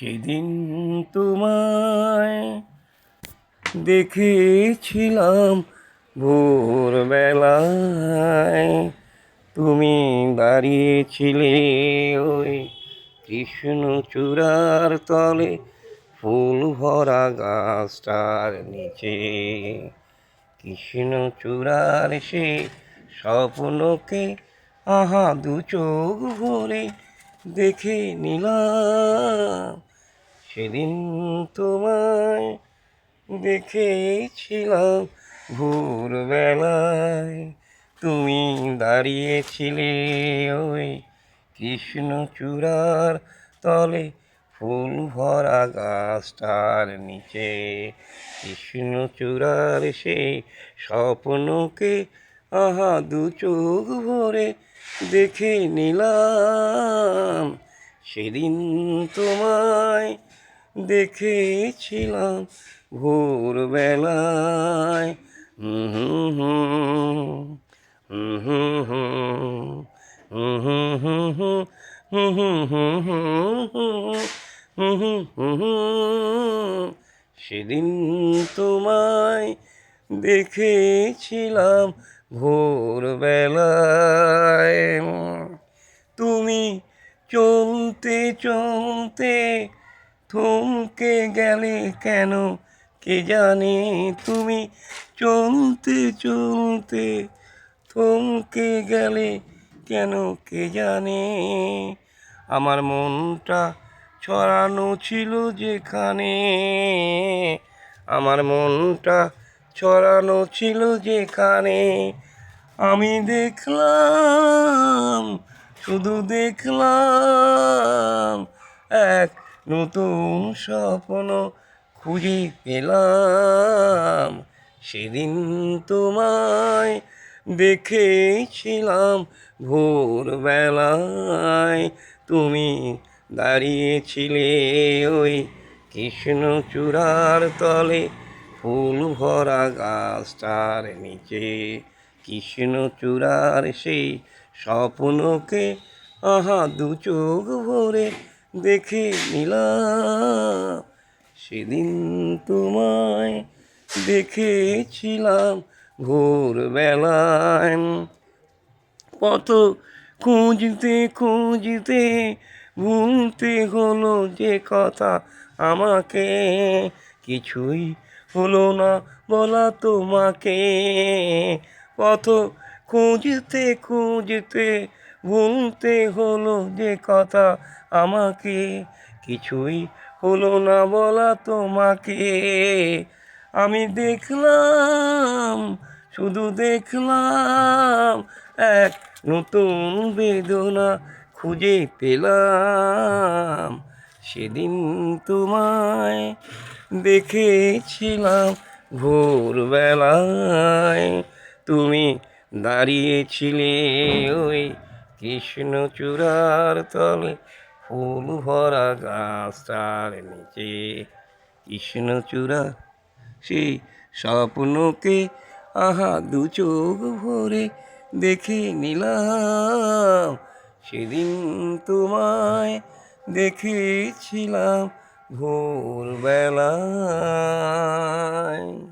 সেদিন তোমায় দেখেছিলাম ভোরবেলায়, তুমি দাঁড়িয়েছিলে ওই কৃষ্ণচূড়ার তলে, ফুল ভরা গাছটার নিচে। কৃষ্ণচূড়ার সে স্বপ্নকে আহা দু চোখ ভরে দেখে নিলাম। সেদিন তোমায় দেখেছিলাম ভোরবেলায়, তুমি দাঁড়িয়েছিলে ওই কৃষ্ণচূড়ার তলে, ফুল ভরা গাছটার নিচে। কৃষ্ণচূড়ার সেই স্বপ্নকে আহা দু চোখ ভরে দেখে নিলাম। সেদিন তোমায় দেখেছিলাম ভোরবেলায়। হুম হুম হুম হুম হুম হুম হুম হুম হুম হুম হুম। সেদিন তোমায় দেখেছিলাম ভোরবেলায়, তুমি চলতে চলতে থমকে গেলে কেন কে জানে। তুমি চলতে চলতে থমকে গেলে কেন কে জানে। আমার মনটা ছড়ানো ছিল যেখানে, আমার মনটা ছড়ানো ছিল যেখানে। আমি দেখলাম, শুধু দেখলাম, এক নতুন স্বপ্ন খুঁজে পেলাম। সেদিন তোমায় দেখেছিলাম ভোরবেলায়, তুমি দাঁড়িয়েছিলে ওই কৃষ্ণচূড়ার তলে, ফুল ভরা গাছটার নিচে। কৃষ্ণচূড়ার সেই স্বপ্নকে আহা দু চোখ ভরে দেখে নিলাম। সেদিন তোমায় দেখেছিলাম ভোরবেলায়। পথ খুঁজতে খুঁজতে ভুলতে হলো যে কথা আমাকে, কিছুই হলো না বলা তোমাকে। পথ খুঁজতে খুঁজতে ভুলতে হলো যে কথা আমাকে, কিছুই হলো না বলা তোমাকে। আমি দেখলাম, শুধু দেখলাম, এক নতুন বেদনা খুঁজে পেলাম। সেদিন তোমায় দেখেছিলাম ভোরবেলায়, তুমি দাঁড়িয়েছিলে ওই কৃষ্ণচূড়ার তলে, ফুল ভরা গাছটার নিচে। কৃষ্ণচূড়া সেই স্বপ্নকে আহা দু চোখ ভরে দেখে নিলাম। সেদিন তোমায় দেখেছিলাম ভোরবেলায়।